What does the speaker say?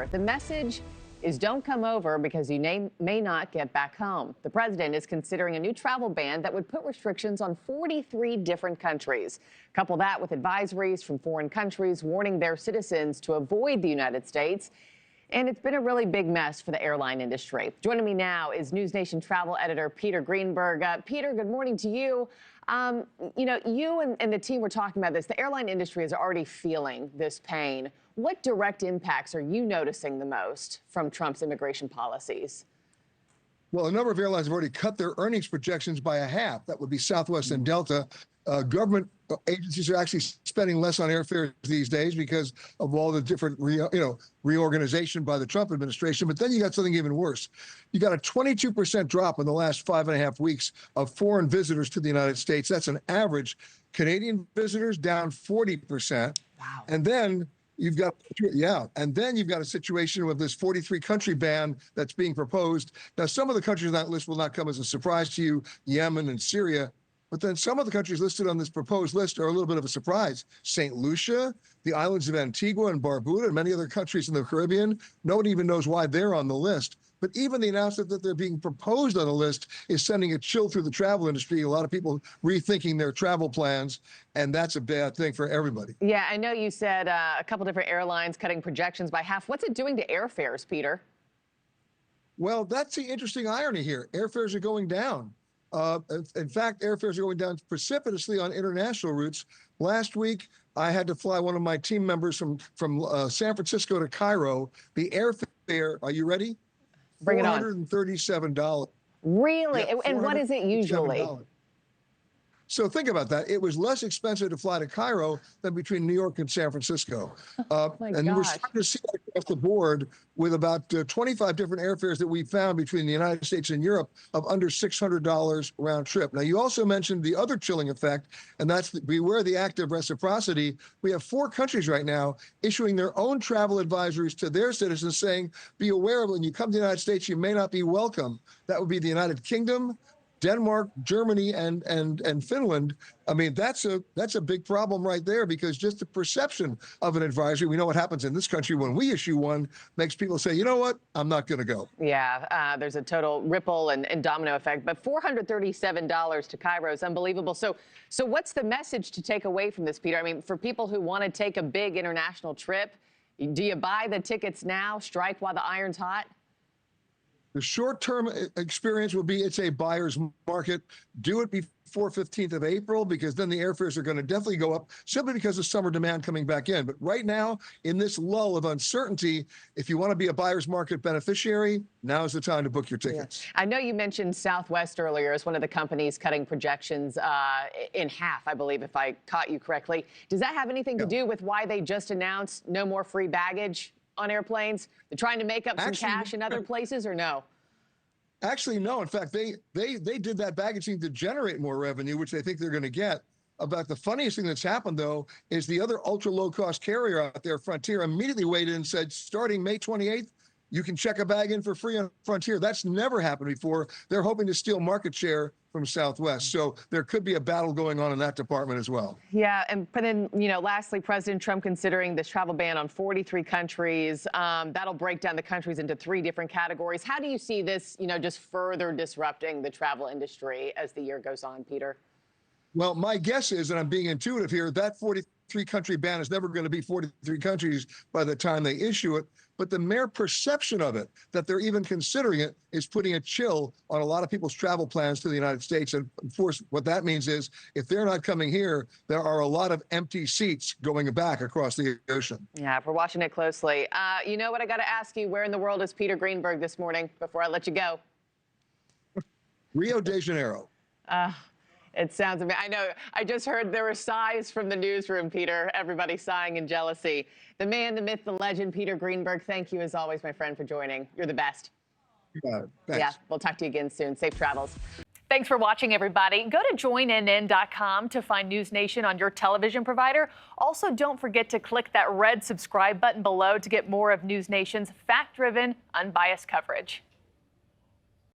airfare. The message is don't come over because you may not get back home. The president is considering a new travel ban that would put restrictions on 43 different countries. Couple that with advisories from foreign countries warning their citizens to avoid the United States. And it's been a really big mess for the airline industry. Joining me now is NewsNation travel editor Peter Greenberg. Peter, good morning to you. You and the team were talking about this. The airline industry is already feeling this pain. What direct impacts are you noticing the most from Trump's immigration policies? Well, a number of airlines have already cut their earnings projections by a half. That would be Southwest and Delta. Government agencies are actually spending less on airfares these days because of all the different reorganization by the Trump administration. But then you got something even worse. You got a 22% drop in the last 5.5 weeks of foreign visitors to the United States. That's an average. Canadian visitors down 40%. Wow. And then you've got a situation with this 43 country ban that's being proposed. Now, some of the countries on that list will not come as a surprise to you, Yemen and Syria. But then some of the countries listed on this proposed list are a little bit of a surprise. St. Lucia, the islands of Antigua and Barbuda, and many other countries in the Caribbean. Nobody even knows why they're on the list. But even the announcement that they're being proposed on the list is sending a chill through the travel industry. A lot of people rethinking their travel plans, and that's a bad thing for everybody. Yeah, I know you said a couple different airlines cutting projections by half. What's it doing to airfares, Peter? Well, that's the interesting irony here. Airfares are going down. In fact, airfares are going down precipitously on international routes. Last week, I had to fly one of my team members from San Francisco to Cairo. The airfare, are you ready? Bring it on. $437. Really? Yeah, and what is it usually? So think about that. It was less expensive to fly to Cairo than between New York and San Francisco. And we're starting to see that across the board with about 25 different airfares that we found between the United States and Europe of under $600 round trip. Now, you also mentioned the other chilling effect, and that's beware the act of reciprocity. We have 4 countries right now issuing their own travel advisories to their citizens saying, be aware when you come to the United States, you may not be welcome. That would be the United Kingdom, Denmark, Germany, and Finland. I mean, that's a big problem right there, because just the perception of an advisory, we know what happens in this country when we issue one, makes people say, you know what, I'm not going to go. Yeah, there's a total ripple and domino effect. But $437 to Cairo is unbelievable. So what's the message to take away from this, Peter? I mean, for people who want to take a big international trip, do you buy the tickets now, strike while the iron's hot? The short-term experience will be it's a buyer's market. Do it before 15th of April, because then the airfares are going to definitely go up simply because of summer demand coming back in. But right now, in this lull of uncertainty, if you want to be a buyer's market beneficiary, now is the time to book your tickets. Yeah. I know you mentioned Southwest earlier as one of the companies cutting projections in half, I believe, if I caught you correctly. Does that have anything to do with why they just announced no more free baggage on airplanes? They're trying to make up some cash in other places, or no? Actually, no. In fact, they did that baggage thing to generate more revenue, which they think they're going to get. About the funniest thing that's happened, though, is the other ultra low-cost carrier out there, Frontier, immediately weighed in and said, starting May 28th, you can check a bag in for free on Frontier. That's never happened before. They're hoping to steal market share from Southwest. So there could be a battle going on in that department as well. Yeah, but then, lastly, President Trump considering this travel ban on 43 countries. That'll break down the countries into 3 different categories. How do you see this, just further disrupting the travel industry as the year goes on, Peter? Well, my guess is, and I'm being intuitive here, that 43 country ban is never going to be 43 countries by the time they issue it. But the mere perception of it, that they're even considering it, is putting a chill on a lot of people's travel plans to the United States. And of course, what that means is if they're not coming here, there are a lot of empty seats going back across the ocean. Yeah, we're watching it closely. You know what? I got to ask you, where in the world is Peter Greenberg this morning before I let you go? Rio de Janeiro. It sounds amazing. I know. I just heard there were sighs from the newsroom, Peter. Everybody sighing in jealousy. The man, the myth, the legend, Peter Greenberg. Thank you, as always, my friend, for joining. You're the best. Thanks. Yeah, we'll talk to you again soon. Safe travels. Thanks for watching, everybody. Go to joinnn.com to find NewsNation on your television provider. Also, don't forget to click that red subscribe button below to get more of NewsNation's fact-driven, unbiased coverage.